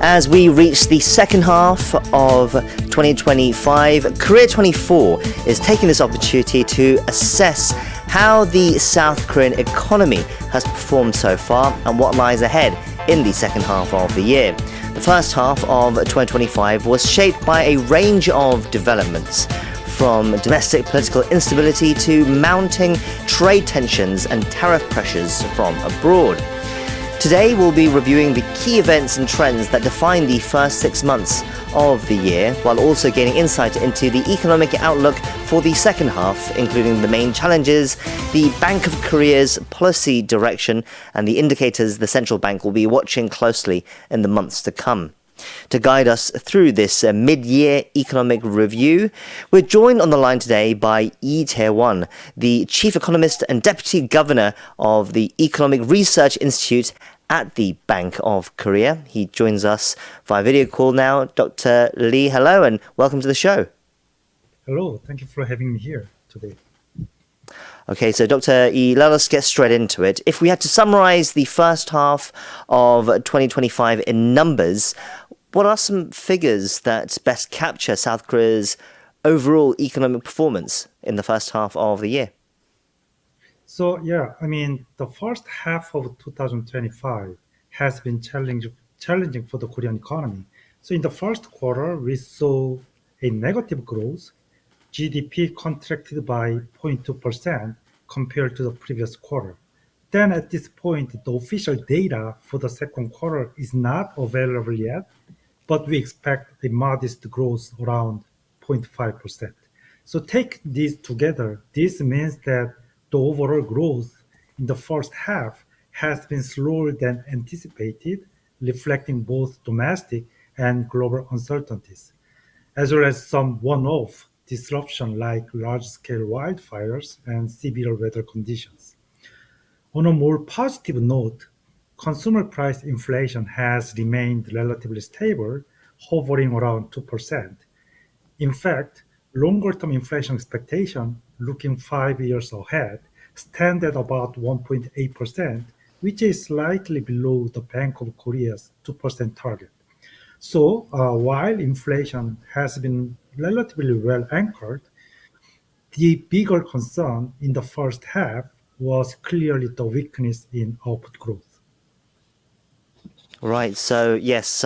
As we reach the second half of 2025, Korea 24 is taking this opportunity to assess how the South Korean economy has performed so far and what lies ahead in the second half of the year. The first half of 2025 was shaped by a range of developments, from domestic political instability to mounting trade tensions and tariff pressures from abroad. Today we'll be reviewing the key events and trends that define the first 6 months of the year, while also gaining insight into the economic outlook for the second half, including the main challenges, the Bank of Korea's policy direction, and the indicators the central bank will be watching closely in the months to come. To guide us through this mid-year economic review, we're joined on the line today by Lee Jae-won, the Chief Economist and Deputy Governor of the Economic Research Institute at the Bank of Korea. He joins us via video call now. Dr. Lee, hello and welcome to the show. Hello, thank you for having me here today. Okay, so Dr. Lee, let us get straight into it. If we had to summarize the first half of 2025 in numbers, what are some figures that best capture South Korea's overall economic performance in the first half of the year? So the first half of 2025 has been challenging for the Korean economy. So in the first quarter, we saw a negative growth. GDP contracted by 0.2% compared to the previous quarter. Then at this point, the official data for the second quarter is not available yet, but we expect a modest growth around 0.5%. So take these together, this means that the overall growth in the first half has been slower than anticipated, reflecting both domestic and global uncertainties, as well as some one-off disruption like large-scale wildfires and severe weather conditions. On a more positive note, consumer price inflation has remained relatively stable, hovering around 2%. In fact, longer-term inflation expectation, looking 5 years ahead, stand at about 1.8%, which is slightly below the Bank of Korea's 2% target. So while inflation has been relatively well anchored, the bigger concern in the first half was clearly the weakness in output growth. Right, so yes,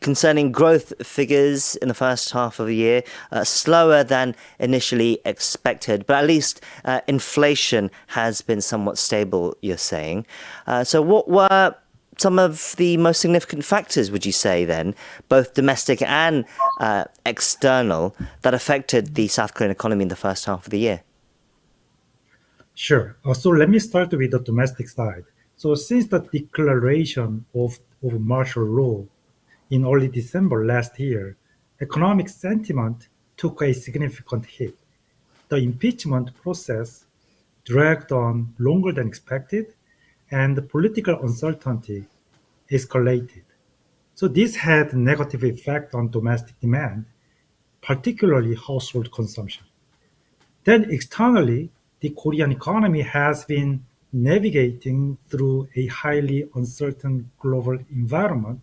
concerning growth figures in the first half of the year, slower than initially expected, but at least inflation has been somewhat stable, you're saying. So what were some of the most significant factors, would you say then, both domestic and external, that affected the South Korean economy in the first half of the year? Sure. So let me start with the domestic side. So since the declaration of martial law in early December last year, economic sentiment took a significant hit. The impeachment process dragged on longer than expected, and the political uncertainty escalated. So this had a negative effect on domestic demand, particularly household consumption. Then externally, the Korean economy has been navigating through a highly uncertain global environment.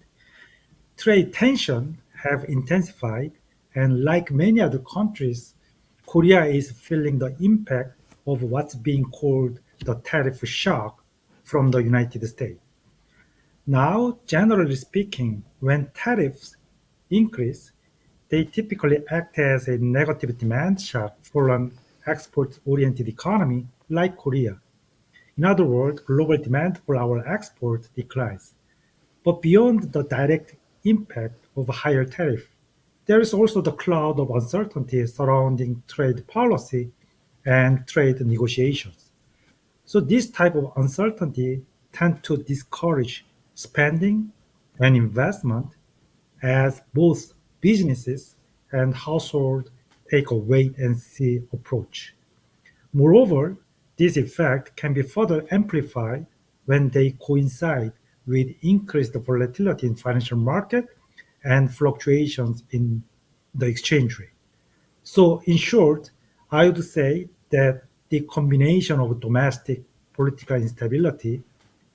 Trade tensions have intensified, and like many other countries, Korea is feeling the impact of what's being called the tariff shock from the United States. Now, generally speaking, when tariffs increase, they typically act as a negative demand shock for an export-oriented economy like Korea. In other words, global demand for our exports declines. But beyond the direct impact of a higher tariff, there is also the cloud of uncertainty surrounding trade policy and trade negotiations. So this type of uncertainty tend to discourage spending and investment as both businesses and households take a wait and see approach. Moreover, this effect can be further amplified when they coincide with increased volatility in financial market and fluctuations in the exchange rate. So in short, I would say that the combination of domestic political instability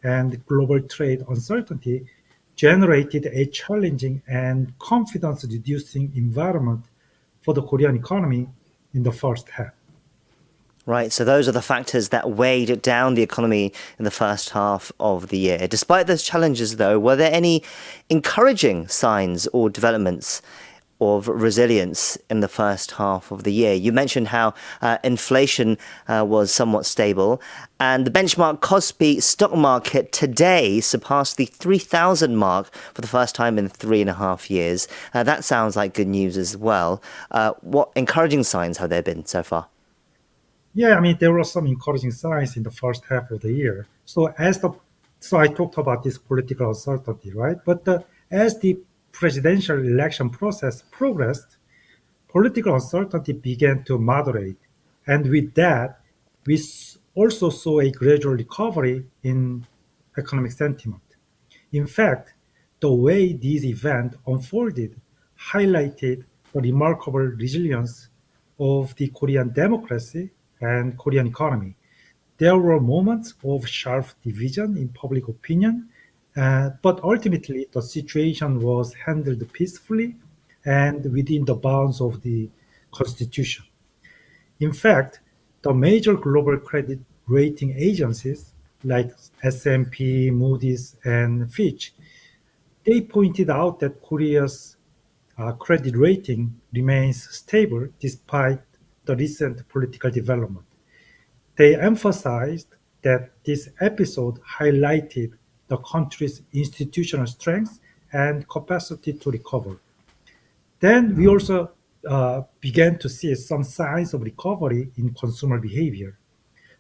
and global trade uncertainty generated a challenging and confidence-reducing environment for the Korean economy in the first half. Right, so those are the factors that weighed down the economy in the first half of the year. Despite those challenges, though, were there any encouraging signs or developments of resilience in the first half of the year? You mentioned how inflation was somewhat stable, and the benchmark Kospi stock market today surpassed the 3,000 mark for the first time in 3.5 years. That sounds like good news as well. What encouraging signs have there been so far? Yeah, I mean, there were some encouraging signs in the first half of the year. So I talked about this political uncertainty, right? As the presidential election process progressed, political uncertainty began to moderate, and with that, also saw a gradual recovery in economic sentiment. In fact, the way these events unfolded highlighted the remarkable resilience of the Korean democracy and Korean economy. There were moments of sharp division in public opinion, but ultimately the situation was handled peacefully and within the bounds of the constitution. In fact, the major global credit rating agencies like S&P, Moody's, and Fitch, they pointed out that Korea's credit rating remains stable despite the recent political development. They emphasized that this episode highlighted the country's institutional strength and capacity to recover. Then we also began to see some signs of recovery in consumer behavior.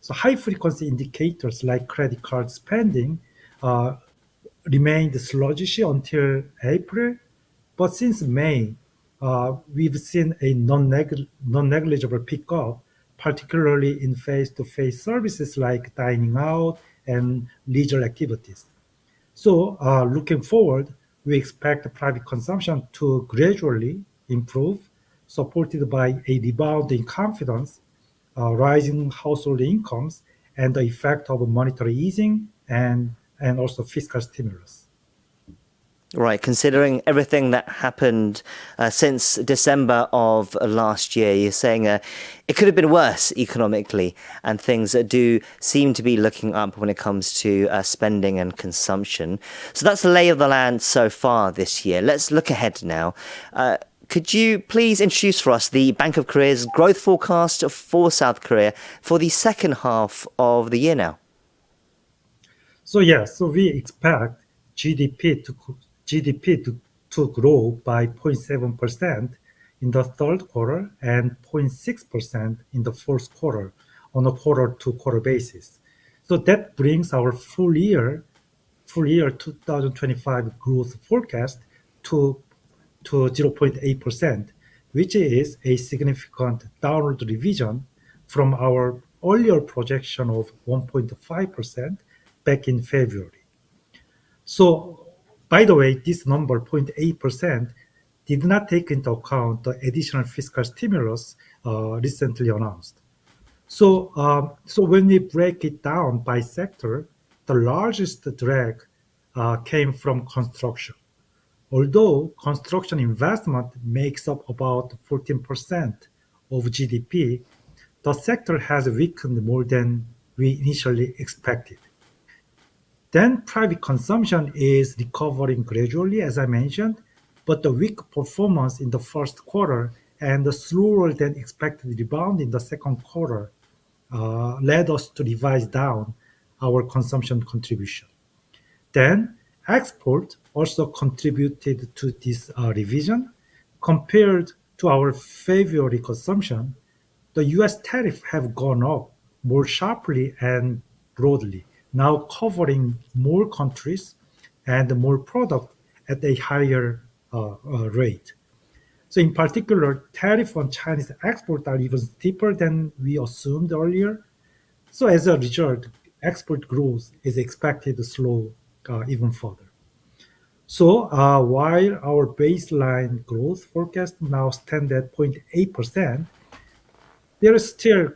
So high frequency indicators like credit card spending uh, remained sluggish until April, but since May, we've seen a non-negligible pickup, particularly in face-to-face services like dining out and leisure activities. So, looking forward, we expect private consumption to gradually improve, supported by a rebound in confidence, rising household incomes, and the effect of monetary easing and also fiscal stimulus. Right, considering everything that happened since December of last year, you're saying it could have been worse economically, and things do seem to be looking up when it comes to spending and consumption. So that's the lay of the land so far this year. Let's look ahead now. Could you please introduce for us the Bank of Korea's growth forecast for South Korea for the second half of the year now? So we expect GDP to grow by 0.7% in the third quarter and 0.6% in the fourth quarter on a quarter-to-quarter basis. So that brings our full year 2025 growth forecast to 0.8%, which is a significant downward revision from our earlier projection of 1.5% back in February. So, by the way, this number, 0.8%, did not take into account the additional fiscal stimulus recently announced. So when we break it down by sector, the largest drag came from construction. Although construction investment makes up about 14% of GDP, the sector has weakened more than we initially expected. Then private consumption is recovering gradually, as I mentioned, but the weak performance in the first quarter and the slower than expected rebound in the second quarter led us to revise down our consumption contribution. Then export also contributed to this revision. Compared to our February consumption, the US tariff have gone up more sharply and broadly, now covering more countries and more product at a higher rate. So in particular, tariff on Chinese export are even steeper than we assumed earlier. So as a result, export growth is expected to slow even further. So while our baseline growth forecast now stand at 0.8%, there is still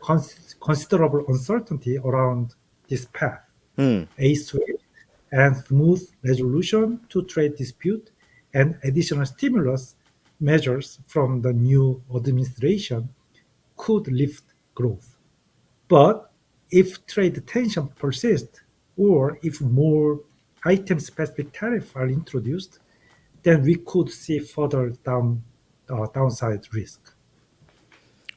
considerable uncertainty around this path. A swing and smooth resolution to trade dispute and additional stimulus measures from the new administration could lift growth. But if trade tension persists or if more item-specific tariffs are introduced, then we could see further downside risk.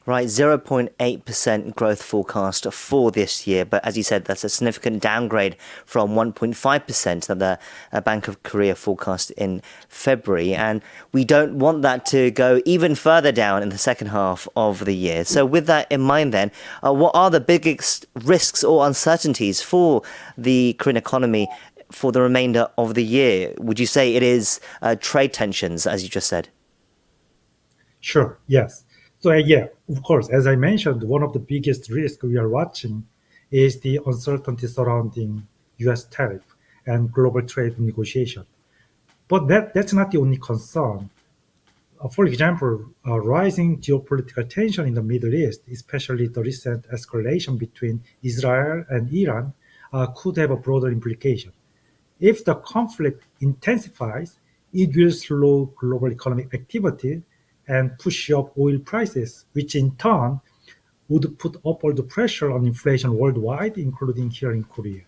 Right, 0.8% growth forecast for this year. But as you said, that's a significant downgrade from 1.5% that the Bank of Korea forecast in February. And we don't want that to go even further down in the second half of the year. So with that in mind then, what are the biggest risks or uncertainties for the Korean economy for the remainder of the year? Would you say it is trade tensions, as you just said? Sure, yes. So yeah, of course, as I mentioned, one of the biggest risks we are watching is the uncertainty surrounding U.S. tariff and global trade negotiation. But that's not the only concern. For example, rising geopolitical tension in the Middle East, especially the recent escalation between Israel and Iran, could have a broader implication. If the conflict intensifies, it will slow global economic activity and push up oil prices, which in turn would put upward pressure on inflation worldwide, including here in Korea.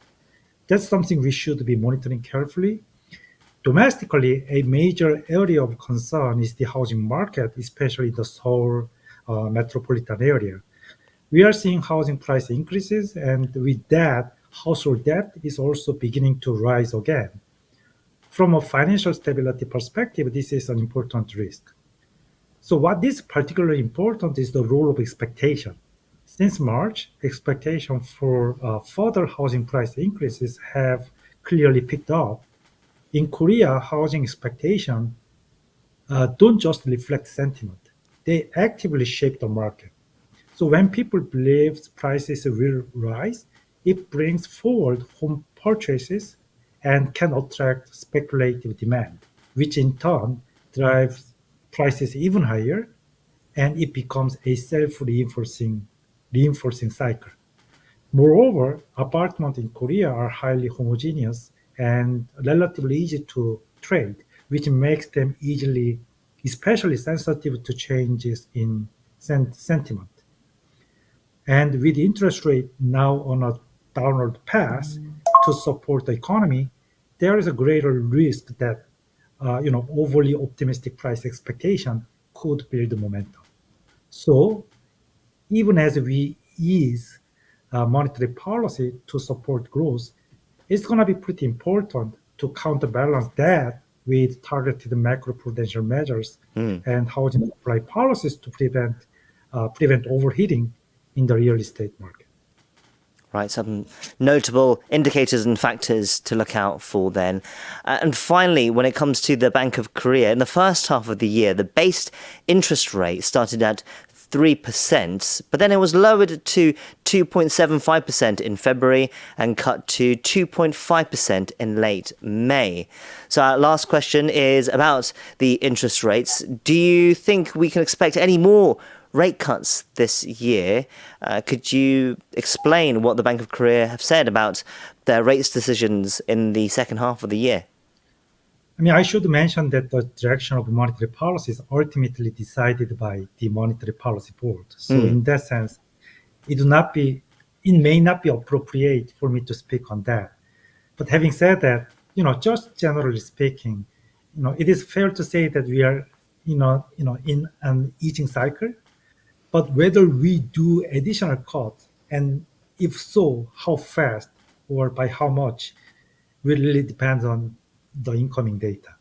That's something we should be monitoring carefully. Domestically, a major area of concern is the housing market, especially the Seoul metropolitan area. We are seeing housing price increases, and with that, household debt is also beginning to rise again. From a financial stability perspective, this is an important risk. So what is particularly important is the role of expectation. Since March, expectations for further housing price increases have clearly picked up. In Korea, housing expectations don't just reflect sentiment; they actively shape the market. So when people believe prices will rise, it brings forward home purchases and can attract speculative demand, which in turn drives prices even higher, and it becomes a self-reinforcing cycle. Moreover, apartments in Korea are highly homogeneous and relatively easy to trade, which makes them especially sensitive to changes in sentiment. And with interest rate now on a downward path to support the economy, there is a greater risk that overly optimistic price expectation could build momentum. So even as we ease monetary policy to support growth, it's going to be pretty important to counterbalance that with targeted macroprudential measures and housing supply policies to prevent overheating in the real estate market. Right, some notable indicators and factors to look out for then. And finally, when it comes to the Bank of Korea, in the first half of the year, the base interest rate started at 3%, but then it was lowered to 2.75% in February and cut to 2.5% in late May. So our last question is about the interest rates. Do you think we can expect any more rate cuts this year? Could you explain what the Bank of Korea have said about their rates decisions in the second half of the year? I should mention that the direction of monetary policy is ultimately decided by the Monetary Policy Board. So in that sense, it may not be appropriate for me to speak on that. But having said that, just generally speaking, it is fair to say that we are, in an easing cycle. But whether we do additional cuts, and if so, how fast or by how much, will really depend on the incoming data.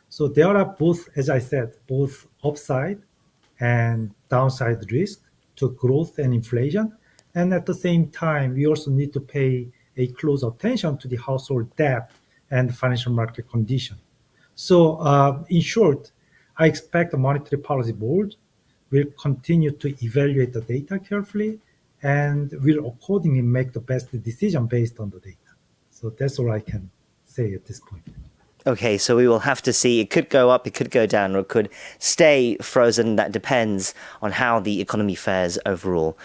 So there are both, as I said, both upside and downside risk to growth and inflation. And at the same time, we also need to pay a close attention to the household debt and financial market condition. So in short, I expect the Monetary Policy Board will continue to evaluate the data carefully and will accordingly make the best decision based on the data. So that's all I can say at this point. Okay, so we will have to see. It could go up, it could go down, or it could stay frozen. That depends on how the economy fares overall.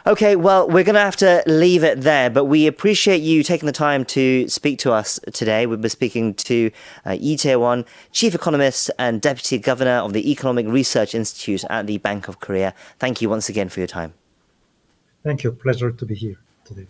Okay, well, we're going to have to leave it there, but we appreciate you taking the time to speak to us today. We've been speaking to Lee Jae-won, Chief Economist and Deputy Governor of the Economic Research Institute at the Bank of Korea. Thank you once again for your time. Thank you. Pleasure to be here today.